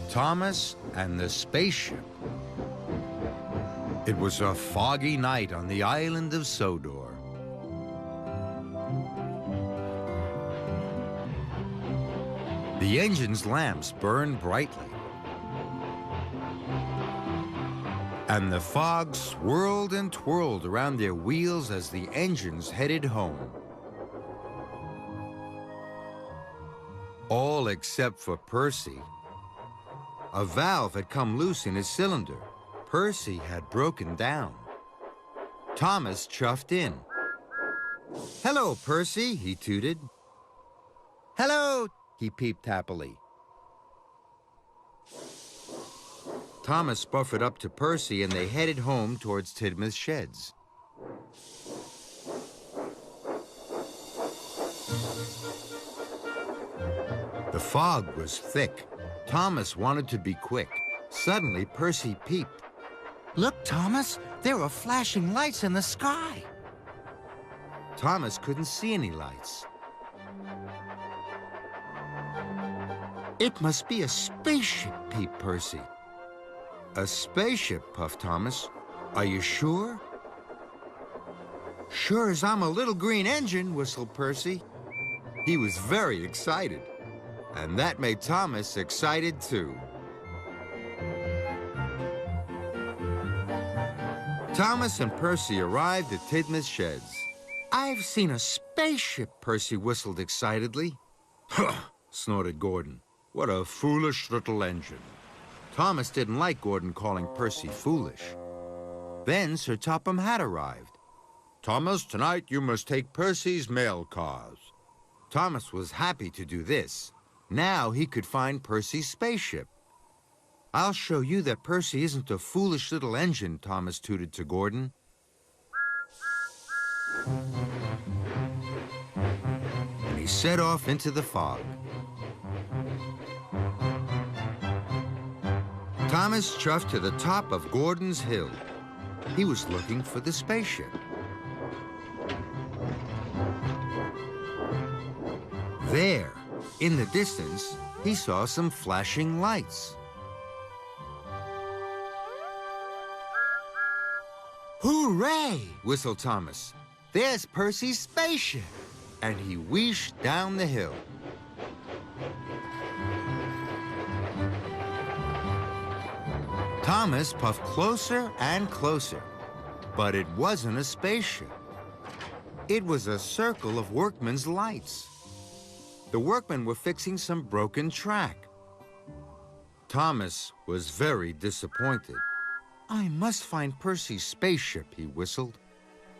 Thomas and the Spaceship. It was a foggy night on the island of Sodor. The engine's lamps burned brightly, and the fog swirled and twirled around their wheels as the engines headed home. All except for Percy. A valve had come loose in his cylinder. Percy had broken down. Thomas chuffed in. "Hello, Percy," he tooted. "Hello," he peeped happily. Thomas buffered up to Percy and they headed home towards Tidmouth's sheds. The fog was thick. Thomas wanted to be quick. Suddenly, Percy peeped. "Look, Thomas, there are flashing lights in the sky." Thomas couldn't see any lights. "It must be a spaceship," peeped Percy. "A spaceship," puffed Thomas. "Are you sure?" "Sure as I'm a little green engine," whistled Percy. He was very excited, and that made Thomas excited too. Thomas and Percy arrived at Tidmouth's sheds. "I've seen a spaceship," Percy whistled excitedly. "Huh," snorted Gordon. "What a foolish little engine." Thomas didn't like Gordon calling Percy foolish. Then Sir Topham had arrived. "Thomas, tonight you must take Percy's mail cars." Thomas was happy to do this. Now he could find Percy's spaceship. "I'll show you that Percy isn't a foolish little engine," Thomas tooted to Gordon. And he set off into the fog. Thomas chuffed to the top of Gordon's hill. He was looking for the spaceship. There, in the distance, he saw some flashing lights. "Hooray!" whistled Thomas. "There's Percy's spaceship!" And he wheeshed down the hill. Thomas puffed closer and closer, but it wasn't a spaceship. It was a circle of workmen's lights. The workmen were fixing some broken track. Thomas was very disappointed. "I must find Percy's spaceship," he whistled.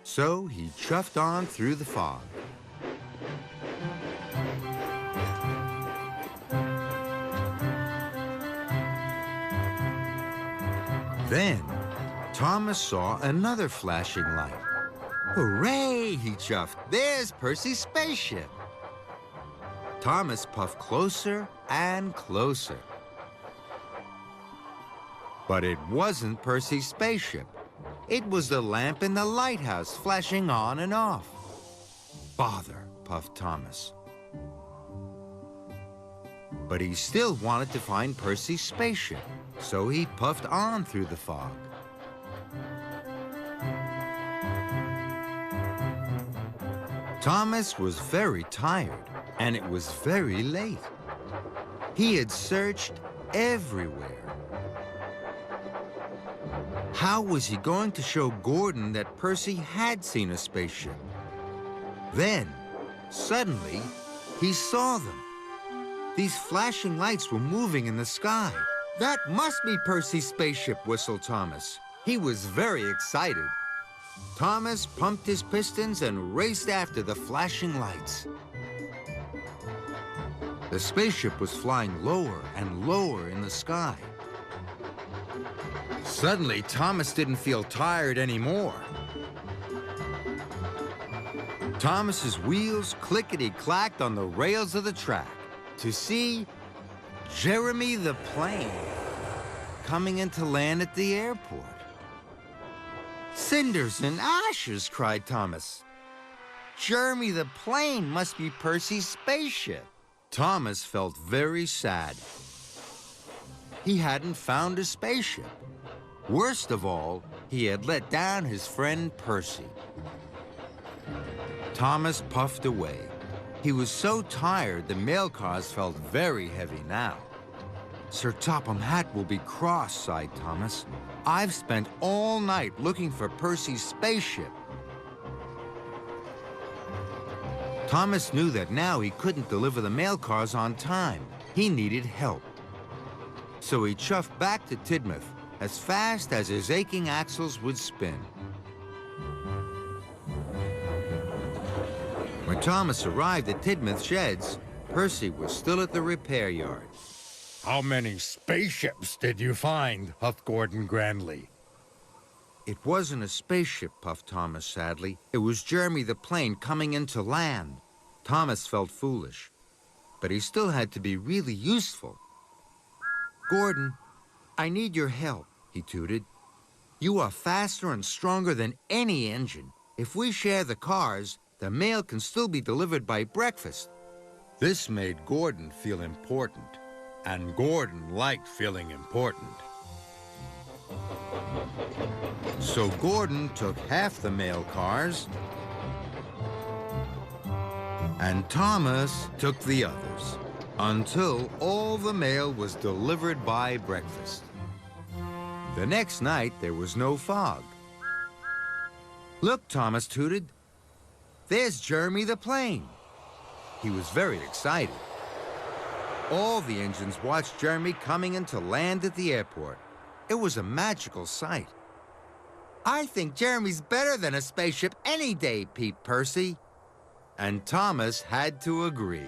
So he chuffed on through the fog. Then, Thomas saw another flashing light. "Hooray!" he chuffed. "There's Percy's spaceship!" Thomas puffed closer and closer. But it wasn't Percy's spaceship. It was the lamp in the lighthouse flashing on and off. "Bother," puffed Thomas. But he still wanted to find Percy's spaceship, so he puffed on through the fog. Thomas was very tired, and it was very late. He had searched everywhere. How was he going to show Gordon that Percy had seen a spaceship? Then, suddenly, he saw them. These flashing lights were moving in the sky. "That must be Percy's spaceship," whistled Thomas. He was very excited. Thomas pumped his pistons and raced after the flashing lights. The spaceship was flying lower and lower in the sky. Suddenly, Thomas didn't feel tired anymore. Thomas's wheels clickety-clacked on the rails of the track to see Jeremy the plane coming in to land at the airport. "Cinders and ashes!" cried Thomas. "Jeremy the plane must be Percy's spaceship." Thomas felt very sad. he hadn't found a spaceship. Worst of all, he had let down his friend Percy. Thomas puffed away. He was so tired the mail cars felt very heavy now. Sir Topham Hatt will be cross, sighed Thomas. I've spent all night looking for Percy's spaceship. Thomas knew that now he couldn't deliver the mail cars on time. He needed help. So he chuffed back to Tidmouth as fast as his aching axles would spin. When Thomas arrived at Tidmouth Sheds, Percy was still at the repair yard. How many spaceships did you find? Huffed Gordon grandly. It wasn't a spaceship, puffed Thomas sadly. It was Jeremy the plane coming into land. Thomas felt foolish, but he still had to be really useful. Gordon, I need your help, he tooted. You are faster and stronger than any engine. If we share the cars, the mail can still be delivered by breakfast. This made Gordon feel important, and Gordon liked feeling important. So Gordon took half the mail cars, and Thomas took the others, until all the mail was delivered by breakfast. The next night, there was no fog. Look, Thomas tooted. There's Jeremy the plane. He was very excited. All the engines watched Jeremy coming in to land at the airport. It was a magical sight. I think Jeremy's better than a spaceship any day, peeped Percy. And Thomas had to agree.